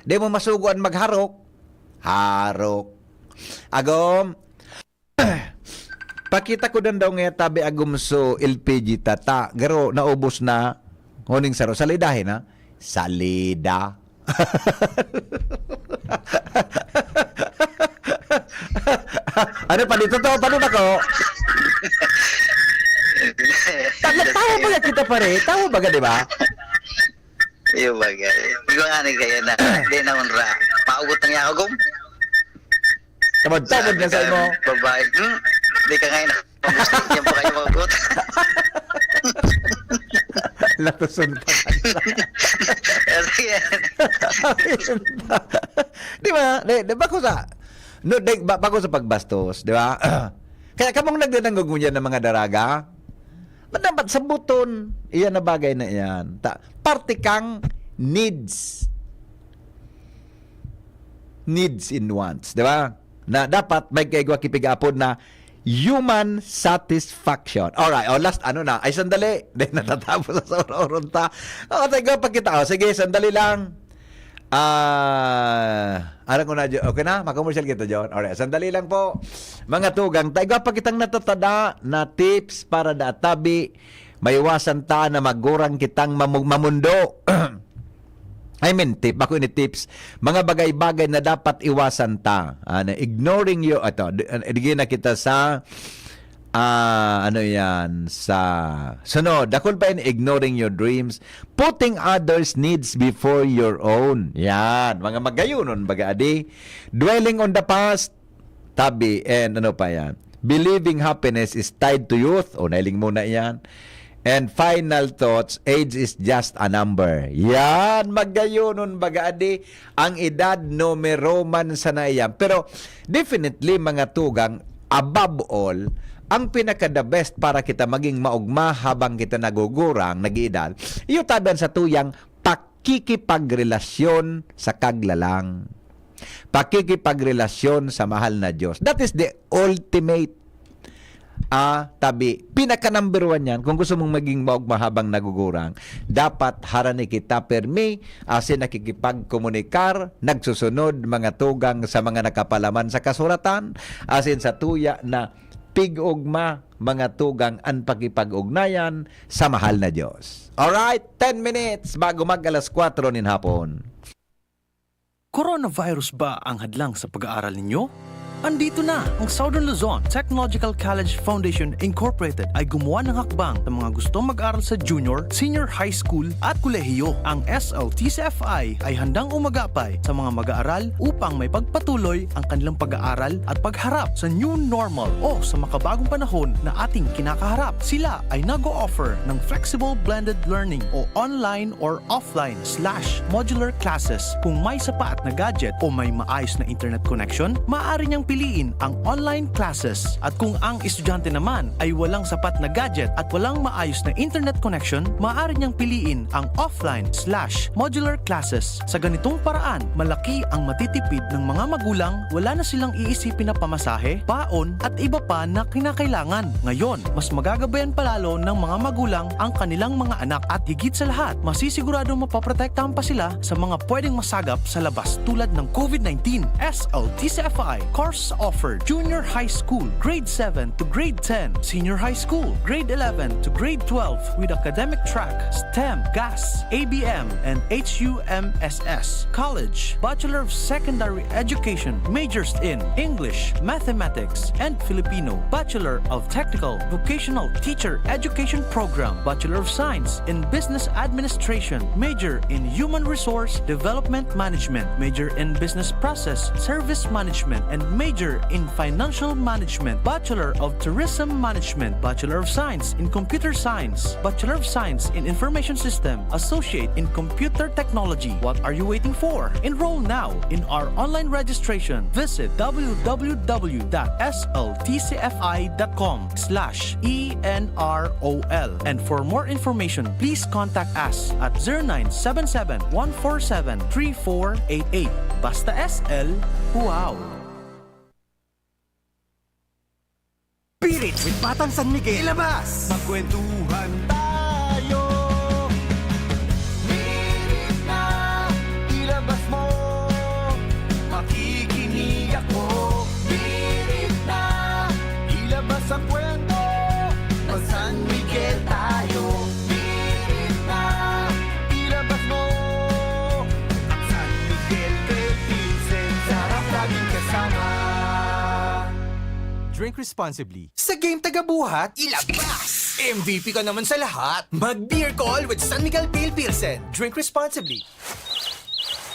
di mo masuguan magharok. Harok. Agom, pakita ko dan daw nga tabi agum so LPG tata. Garo, naubos na. Huning saro. Salidahin ha? Salida. Ano pa dito to? Paano na ko? Tawa ba kita pare? Tawa ba di ba? Iyo bagay. Igo nga ni kaya na di na unra. Paugot ng yakagom. Tamad na sa imo. Babae. Di ka ngayon. Pamusta niya pa kayo maugot. Latuson pa. Di ba? Di ba ko sa bako sa pagbastos, di ba? Kaya kamong nagdananggog mo yan ng mga daraga, dapat sa buton, iyan na bagay na iyan. Parte kang needs. Needs and wants, di ba? Na dapat may kaigwa kipigapod na human satisfaction. Alright, last na. Ay, sandali. Dahil natatapos sa oron ta. Tayo pa kita. Sige, sandali lang. Ano ko na, okay na? Makakomersyal kita, John. Alright, sandali lang po. Mga tugang, tayo pa kitang natatada na tips para tabi maiwasan ta na magurang kitang mamundo. Ako ini tips. Mga bagay-bagay na dapat iwasan ta. Ignoring you, digin na kita sa sa sunod. Dakol pa ignoring your dreams, putting others' needs before your own. Yan, mga magayunon baga adi. Dwelling on the past, tabi, and believing happiness is tied to youth. Nailing muna yan. And final thoughts, age is just a number. Yan, magayunon baga adi. Ang edad numero man sa naiyan. Pero definitely mga tugang, above all, ang pinaka-the best para kita maging maugma habang kita nagugurang, nag-iedad, iyo taban sa tuyang pakikipagrelasyon sa kaglalang. Pakikipagrelasyon sa mahal na Diyos. That is the ultimate tabi. Pinaka number 1 yan. Kung gusto mong maging maugma habang nagugurang, dapat harani kita permi asin nakikipagkomunikar, nagsusunod mga tugang sa mga nakapalaman sa kasuratan, asin sa tuya na pig-ugma mga tugang ang pagkipag-ugnayan sa mahal na Diyos. Alright, 10 minutes bago mag-alas 4 nin hapon. Coronavirus ba ang hadlang sa pag-aaral ninyo? Andito na ang Southern Luzon Technological College Foundation Incorporated ay gumawa ng hakbang sa mga gustong mag-aral sa junior, senior high school at kolehiyo. Ang SLTCFI ay handang umagapay sa mga mag-aaral upang may pagpatuloy ang kanilang pag-aaral at pagharap sa new normal o sa makabagong panahon na ating kinakaharap. Sila ay nag-o-offer ng flexible blended learning o online or offline/modular classes. Kung may sapat na gadget o may maayos na internet connection, maaari niyang piliin ang online classes. At kung ang estudyante naman ay walang sapat na gadget at walang maayos na internet connection, maaari niyang piliin ang offline/modular classes. Sa ganitong paraan, malaki ang matitipid ng mga magulang, wala na silang iisipin na pamasahe, baon at iba pa na kinakailangan. Ngayon, mas magagabayan palalo ng mga magulang ang kanilang mga anak at higit sa lahat, masisiguradong mapaprotektahan pa sila sa mga pwedeng masagap sa labas tulad ng COVID-19. SLTCFI course offered junior high school, grade 7 to grade 10, senior high school, grade 11 to grade 12 with academic track, STEM, GAS, ABM, and HUMSS. College, Bachelor of Secondary Education, majors in English, Mathematics, and Filipino. Bachelor of Technical Vocational Teacher Education Program, Bachelor of Science in Business Administration, major in Human Resource Development Management, major in Business Process Service Management, and major in Financial Management, Bachelor of Tourism Management, Bachelor of Science in Computer Science, Bachelor of Science in Information System, Associate in Computer Technology. What are you waiting for? Enroll now in our online registration. Visit www.sltcfi.com/ENROL. And for more information, please contact us at 0977-147-3488. Basta SL, wow! Spirit with Batang San Miguel. Ilabas! Magkwentuhan tayo. Spirit na ilabas mo. Makikinig ako. Spirit na ilabas ang kwento. Mag San Miguel tayo. Spirit na ilabas mo. San Miguel kay Vincent. Sarap laging kasama. Drink responsibly. Sa game tagabuhat, ilabas! MVP ka naman sa lahat. Mag-beer call with San Miguel Pale Pilsen. Drink responsibly.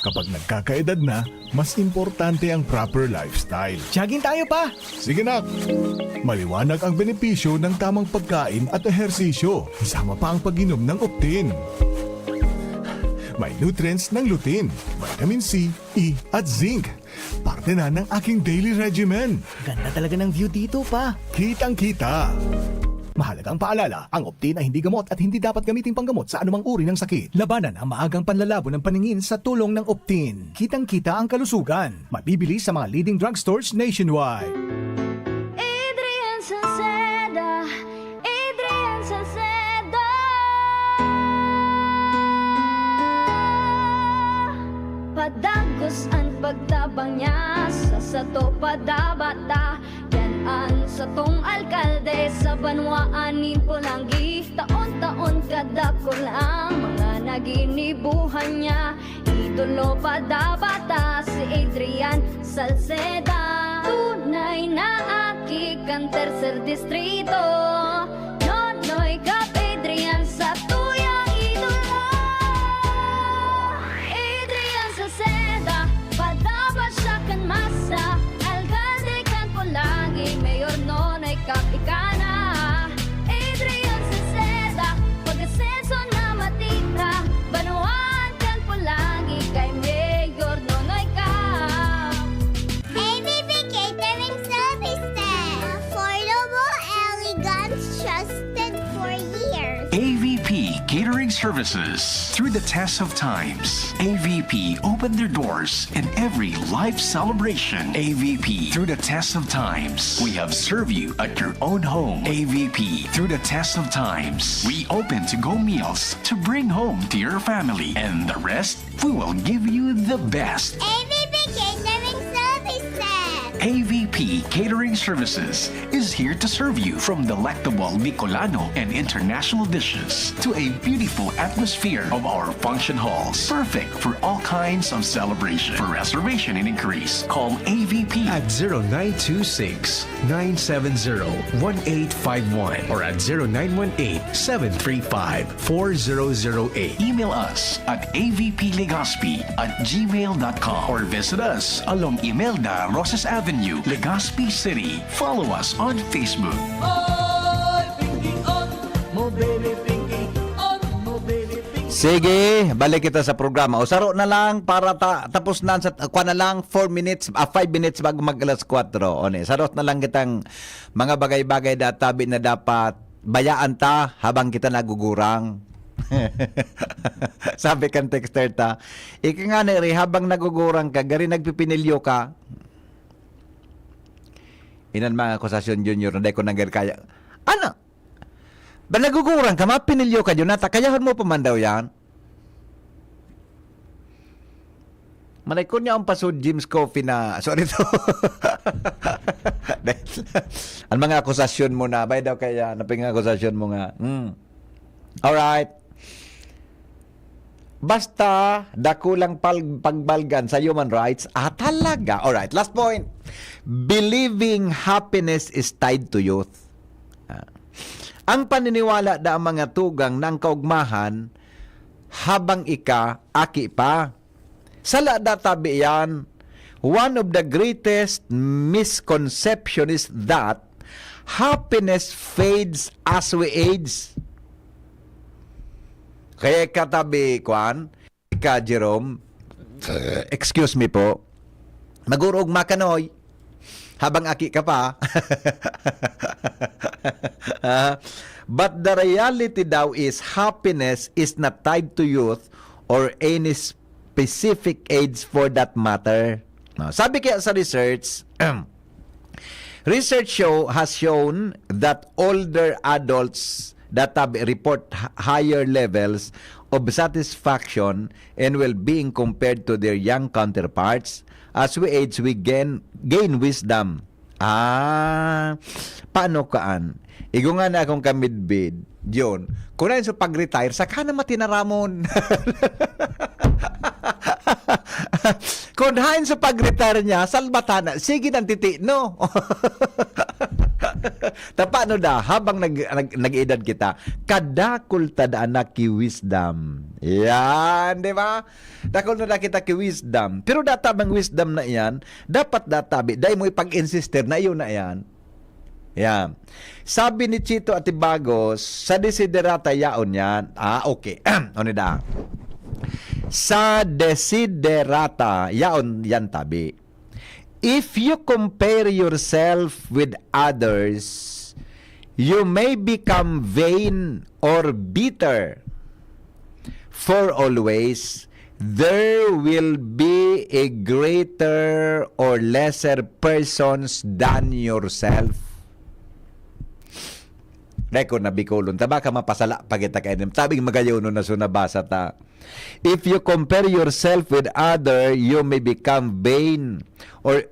Kapag nagkakaedad na, mas importante ang proper lifestyle. Jogging tayo pa! Sige na! Maliwanag ang benepisyo ng tamang pagkain at ehersisyo. Kasama pa ang pag-inom ng Optin. May nutrients ng lutein, vitamin C, E at zinc. Parte na ng aking daily regimen. Ganda talaga ng view dito pa. Kitang-kita. Mahalagang paalala, ang Optin ay hindi gamot at hindi dapat gamitin panggamot sa anumang uri ng sakit. Labanan ang maagang panlalabo ng paningin sa tulong ng Optin. Kitang-kita ang kalusugan. Mabibili sa mga leading drugstores nationwide. Adrian Salceda, Adrian Salceda. Padagos ang pagtabang niya sa sato padabata. Yan ang satong alkalde sa banwaan ni Pulangi. Taon-taon kada ko lang mga naginibuhan niya. Idolo padabata si Adrian Salceda. Tunay na aki kang tercer distrito. Nonoy Kap Adrian sa tuyang idolo. Adrian Salceda, padaba siya kan masa. Alcalde kan Pulangi, mayor Nonoy Kap ikana. Adrian Salceda, pag-asenso na matita. Banuan kan Pulangi, kay mayor Nonoy Kap. ABB Catering Services. Affordable AVP Catering Services. Through the test of times, AVP opened their doors in every life celebration. AVP, through the test of times, we have served you at your own home. AVP, through the test of times, we open to-go meals to bring home to your family. And the rest, we will give you the best. AVP Catering Services. AVP Catering Services is here to serve you from delectable Bicolano and international dishes to a beautiful atmosphere of our function halls. Perfect for all kinds of celebration. For reservation and inquiries, call AVP At 0926-970-1851 or at 0918-735-4008. Email us at avplegazpi@gmail.com or visit us along Imelda Rosas Avenue, Legazpi City. Follow us on Facebook. Sige, balik kita sa programa. O saro na lang para tapos na sa kuha na lang 5 minutes bago mag alas 4. One, sarot na lang kitang mga bagay-bagay na tabi na dapat bayaan ta habang kita nagugurang. Sabi kan texter ta, ika nga na rin, habang nagugurang ka, gari nagpipinilyo ka. Inan mga akusasyon junior na ko nanggar kaya. Ano? Ba nagugurang ka, mapinilyo ka, Jonata, kayahan mo pa man daw yan. Manay ko niya ang pasod Jim's Coffee na, sorry to. Ang mga akusasyon mo na, bay daw kaya, naping akusasyon mo nga. Alright. Basta, dakulang pagbalgan sa human rights, talaga. Alright, last point. Believing happiness is tied to youth. Ang paniniwala da ang mga tugang ng kaugmahan habang aki pa. Sala databi yan, one of the greatest misconception is that happiness fades as we age. Kaya katabi, Jerome, excuse me po, magurog makanoy, habang aki ka pa. But the reality daw is happiness is not tied to youth or any specific age for that matter. Sabi kaya sa research, research has shown that older adults that report higher levels of satisfaction and well-being compared to their young counterparts. As we age, we gain wisdom. Paano kaan? Igo nga na akong kamidbid, yun. Kung na sa pag-retire, saka na matinaramon. Kung hain sa pag-retire niya, salbatana, sige ng titi, no? Paano da, habang nag-edad kita, kadakul tada anak ki wisdom. Yan, di ba? Dakul na kita ki wisdom. Pero data bang wisdom na yan, dapat databi, dahil mo ipag-insister na iyon na yan. Yan. Sabi ni Chito Atibagos, sa desiderata yaon yan. Okay. Ano da? Sa desiderata, yaon yan tabi. If you compare yourself with others, you may become vain or bitter. For always, there will be a greater or lesser persons than yourself. Reko na bikolon. Taba ka mapasala pagita kayo. Sabing magayon na sunabasa ta. If you compare yourself with other, you may become vain or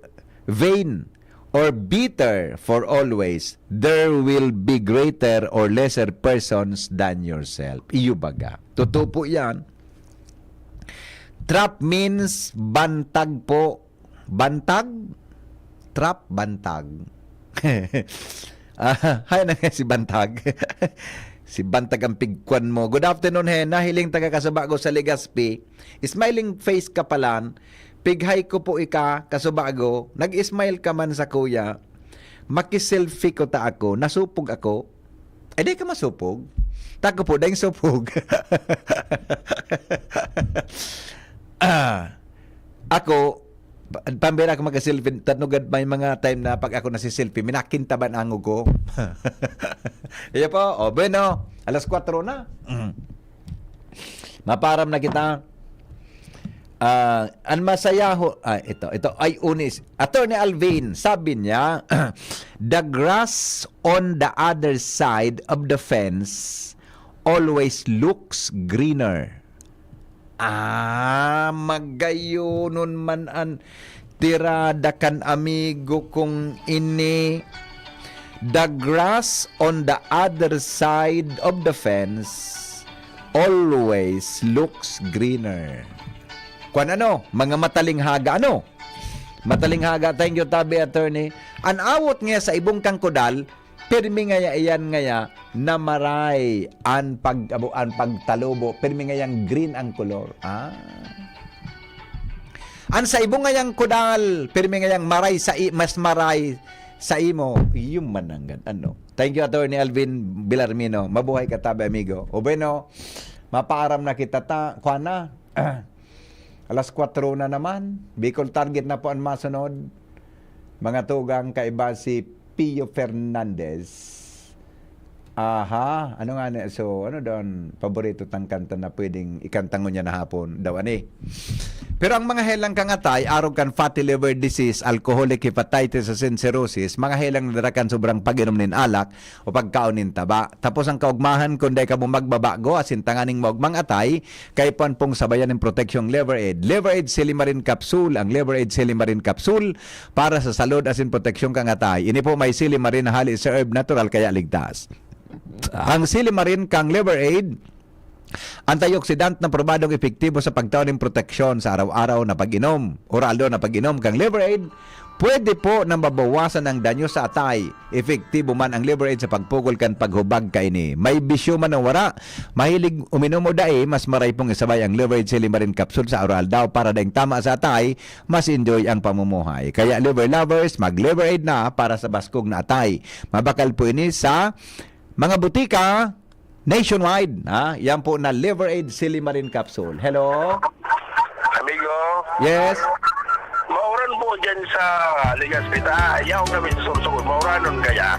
bitter for always. There will be greater or lesser persons than yourself. Iyo baga. Totoo po yan. Trap means bantag po. Bantag? Trap, bantag. Hay na nga si Bantag. Si Bantag ang pigkwan mo. Good afternoon, Hena. Hiling taga Kasubago sa Legazpi. Smiling face ka palan. Pighay ko po ika, Kasubago. Nag-smile ka man sa kuya. Makiselfie ko ta ako. Nasupog ako. Di ka masupog. Tako po, dahil supog. Ako, pambira ako mag-selfie, tanugad may mga time na pag ako nasi-selfie, minakintaban ang ugo. Iya po, bueno, Alas 4 na. Maparam na kita. Ang masaya ho, ito ay unis. Attorney Alvin, sabi niya, the grass on the other side of the fence always looks greener. Magayunon man an tirada kan amigo kong ini. The grass on the other side of the fence always looks greener. Kung ano, mga matalinghaga, ano? Matalinghaga, thank you, Tabi Attorney. An awot nga sa ibong kangkudal, pirmi nga iyan nga na maray an pagtalubo, pirmi nga yang green ang kolor. An sa ibong nga yang kudal, pirmi nga yang maray mas maray sa imo, yung mananggan. Ano? Thank you, Attorney Alvin Bilarmino. Mabuhay ka, Tabi, amigo. O bueno, mapaaram na kita kuha na. Alas 4 na naman. Bicol Target na po ang masunod. Mga tugang kaiba si Pio Fernandez. Ano nga na? So, ano doon? Paborito tang kanta na pwedeng ikantang niya na hapon. Daw, ani. Pero ang mga helang kangatay, arog kan fatty liver disease, alcoholic hepatitis and cirrhosis, mga helang nadarakan sobrang pag-inom nin alak o pagkaon nin taba. Tapos ang kaugmahan kundi ka mo magbabago asin tanganing maugmang atay, kay pong sabayan ng proteksyong Liver Aid. Liver Aid Silimarin Capsule, ang Liver Aid Silimarin Capsule para sa salud asin proteksyong kangatay. Ini po may Silimarin na hali sa herb natural kaya ligtas. Ang Silimarin kang Liver Aid, antioxidant na probadong epektibo sa pagtaon ng proteksyon sa araw-araw na pag-inom. Oraldo na pag-inom kang Liver Aid, pwede po nang mabawasan ang danyo sa atay. Epektibo man ang Liver Aid sa pagpugol kan paghubag kaini. May bisyo man ang wara, mahilig uminom o dae, mas maray pong isabay ang Liver Aid Silimarin Capsule sa oral daw para daing tama sa atay, mas enjoy ang pamumuhay. Kaya liver lovers, mag-Liver Aid na para sa baskog na atay. Mabakal po ini sa mga butika nationwide. Yan po na Liver Aid Silimarin Capsule. Hello? Amigo, Yes? mauran po dyan sa Ligaspita. Ayaw kami sa sursugod. Mauranon kaya.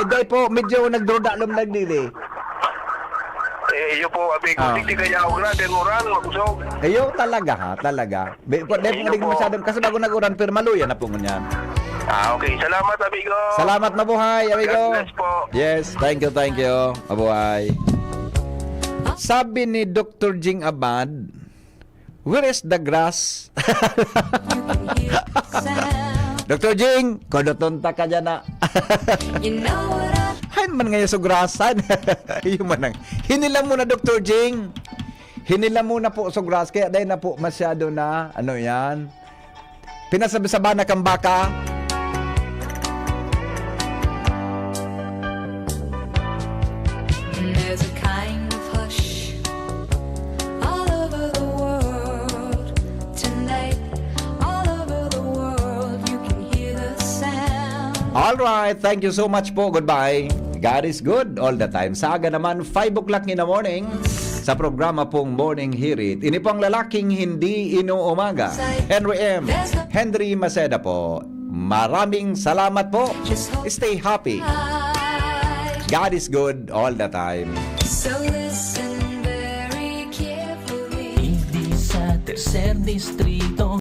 Day po, medyo nagdrodalom nagdili. Iyo po, amigo. Hindi kaya ako na. Den uran, makusog. Ayo talaga ha, talaga. Dahil po hindi masyadong, kasi bago nag-uran, pero maluya na po ngunyan. Okay. Salamat, amigo. Salamat, mabuhay, amigo. God bless po. Yes, thank you. Mabuhay. Sabi ni Dr. Jing Abad, where is the grass? Dr. Jing, kodotonta ka dyan na. Hain man ngayon sa grasan. Yung manang. Hinilang muna, Dr. Jing. Hinilang muna po sa grass. Kaya dahil na po masyado na, ano yan, pinasabisaba na kang baka. There's a kind of hush all over the world tonight. All over the world, you can hear the sound. All right, thank you so much po. Goodbye. God is good all the time. Saga naman 5 o'clock in the morning sa programa pong Morning Hirit. Ini pong lalaking hindi inuumaga. Henry M. Henry Maceda po. Maraming salamat po. Stay happy. God is good all the time. So listen very carefully. Hindi sa tercer distrito